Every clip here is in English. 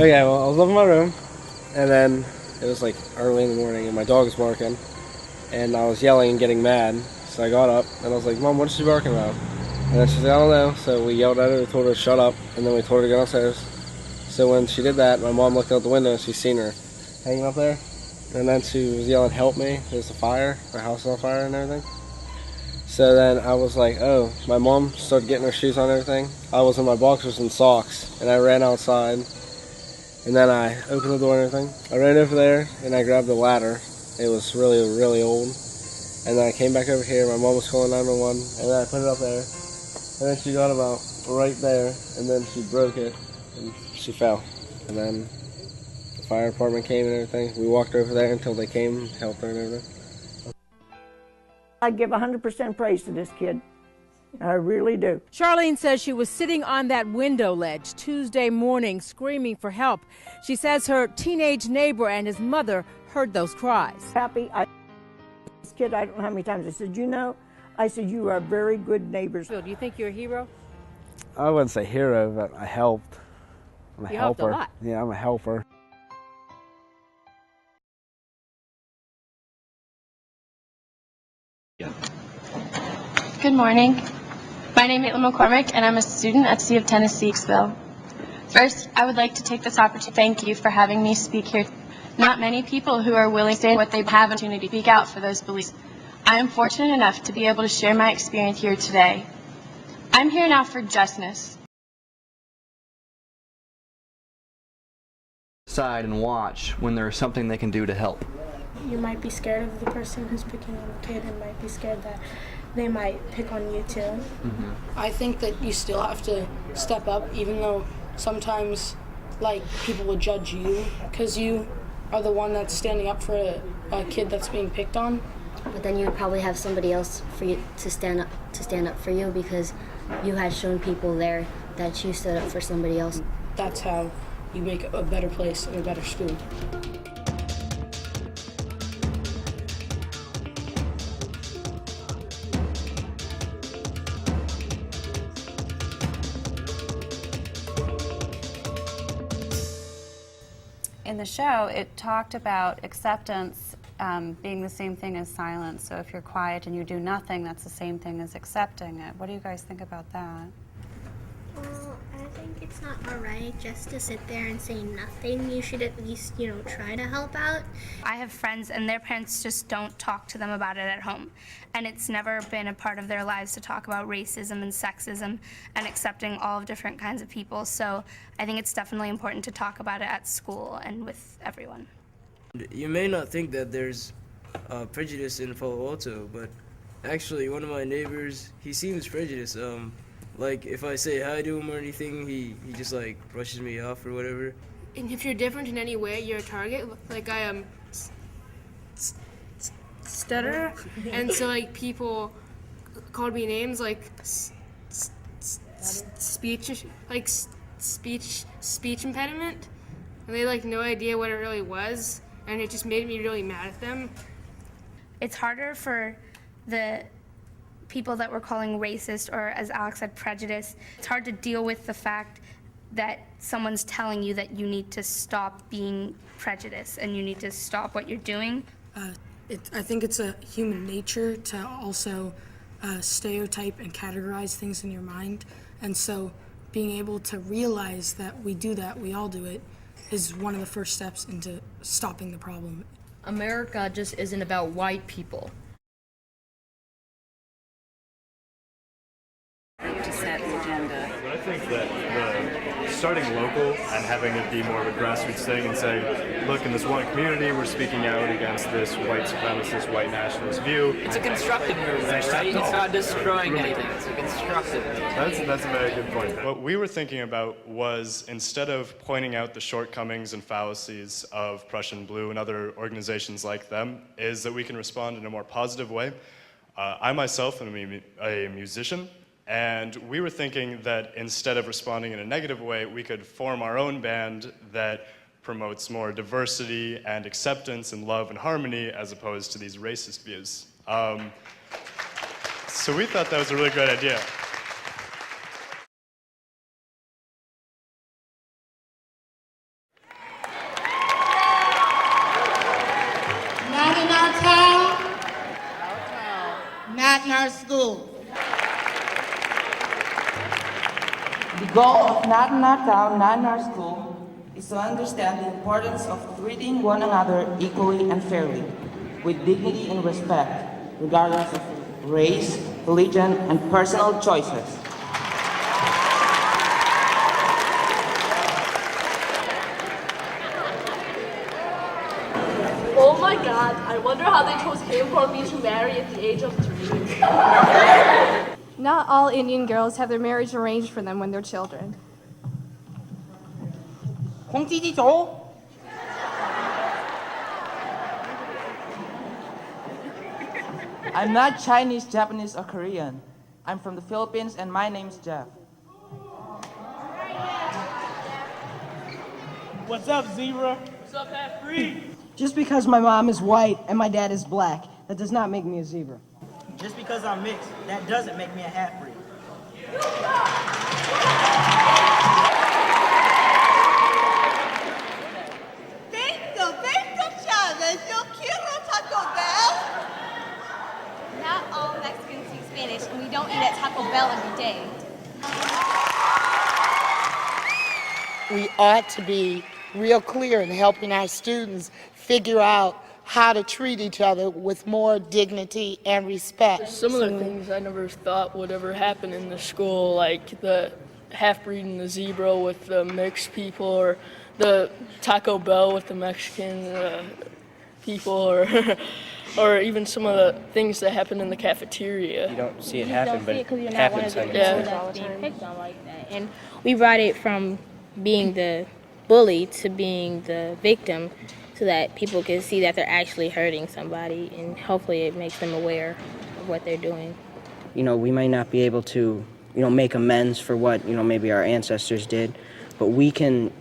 Okay, well, I was up in my room, and then it was like early in the morning, and my dog was barking, and I was yelling and getting mad. So I got up, and I was like, "Mom, what is she barking about?" And then she said, "I don't know." So we yelled at her, told her to shut up, and then we told her to go downstairs. So when she did that, my mom looked out the window, and she seen her hanging up there, and then she was yelling, "Help me! There's a fire! My house is on fire and everything." So then I was like, "Oh!" My mom started getting her shoes on and everything. I was in my boxers and socks, and I ran outside. And then I opened the door and everything. I ran over there and I grabbed the ladder. It was really, really old. And then I came back over here. My mom was calling 911. And then I put it up there. And then she got about right there. And then she broke it. And she fell. And then the fire department came and everything. We walked over there until they came, helped her and everything. I give 100% praise to this kid. I really do. Charlene says she was sitting on that window ledge Tuesday morning screaming for help. She says her teenage neighbor and his mother heard those cries. Happy. This kid, I don't know how many times I said, I said, you are very good neighbors. Phil, do you think you're a hero? I wouldn't say hero, but I helped. I'm a helper. Helped a lot. Yeah, I'm a helper. Good morning. My name is Caitlin McCormick, and I'm a student at C of Tennessee, Knoxville. First, I would like to take this opportunity to thank you for having me speak here. Not many people who are willing to say what they have an opportunity to speak out for those beliefs. I am fortunate enough to be able to share my experience here today. I'm here now for justice. Side and watch when there's something they can do to help. You might be scared of the person who's picking on the kid and might be scared that they might pick on you too. Mm-hmm. I think that you still have to step up, even though sometimes people will judge you because you are the one that's standing up for a kid that's being picked on. But then you would probably have somebody else for you to stand up for you because you had shown people there that you stood up for somebody else. That's how you make a better place and a better school. In the show, it talked about acceptance being the same thing as silence. So if you're quiet and you do nothing, that's the same thing as accepting it. What do you guys think about that? Well, I think it's not alright just to sit there and say nothing. You should at least, try to help out. I have friends and their parents just don't talk to them about it at home. And it's never been a part of their lives to talk about racism and sexism and accepting all of different kinds of people. So I think it's definitely important to talk about it at school and with everyone. You may not think that there's prejudice in Palo Alto, but actually one of my neighbors, he seems prejudiced. Like if I say hi to him or anything, he just brushes me off or whatever. And if you're different in any way, you're a target. Like I am stutter, and so people called me names like speech impediment, and they no idea what it really was, and it just made me really mad at them. It's harder for the people that we're calling racist, or as Alex said, prejudice. It's hard to deal with the fact that someone's telling you that you need to stop being prejudiced and you need to stop what you're doing. I think it's a human nature to also stereotype and categorize things in your mind. And so being able to realize that we do that, we all do it, is one of the first steps into stopping the problem. America just isn't about white people. To set the agenda. But I think that starting local and having it be more of a grassroots thing and saying, look, in this one community, we're speaking out against this white supremacist, white nationalist view. It's a constructive movement, right? It's not destroying anything. It's a constructive movement. That's a very good point. What we were thinking about was, instead of pointing out the shortcomings and fallacies of Prussian Blue and other organizations like them, is that we can respond in a more positive way. I myself am a musician. And we were thinking that instead of responding in a negative way, we could form our own band that promotes more diversity and acceptance and love and harmony as opposed to these racist views. So we thought that was a really great idea. not in our school. The goal of Not in Our Town, Not in Our School is to understand the importance of treating one another equally and fairly, with dignity and respect, regardless of race, religion, and personal choices. Oh my God, I wonder how they chose him for me to marry at the age of 3. Not all Indian girls have their marriage arranged for them when they're children. I'm not Chinese, Japanese, or Korean. I'm from the Philippines and my name's Jeff. What's up, zebra? What's up, half-breed? Just because my mom is white and my dad is black, that does not make me a zebra. Just because I'm mixed, that doesn't make me a half-breed. Vento, Chavez, yo quiero Taco Bell. Not all Mexicans speak Spanish, and we don't eat at Taco Bell every day. We ought to be real clear in helping our students figure out how to treat each other with more dignity and respect. Some of the things I never thought would ever happen in the school, like the half-breed and the zebra with the mixed people, or the Taco Bell with the Mexican people, or even some of the things that happen in the cafeteria. You don't see it happen, but it happens. Picked on like that. And we brought it from being the bully to being the victim, so that people can see that they're actually hurting somebody, and hopefully it makes them aware of what they're doing. You know, we might not be able to, make amends for what, maybe our ancestors did, but we can,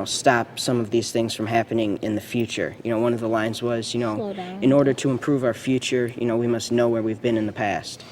stop some of these things from happening in the future. One of the lines was, in order to improve our future, we must know where we've been in the past.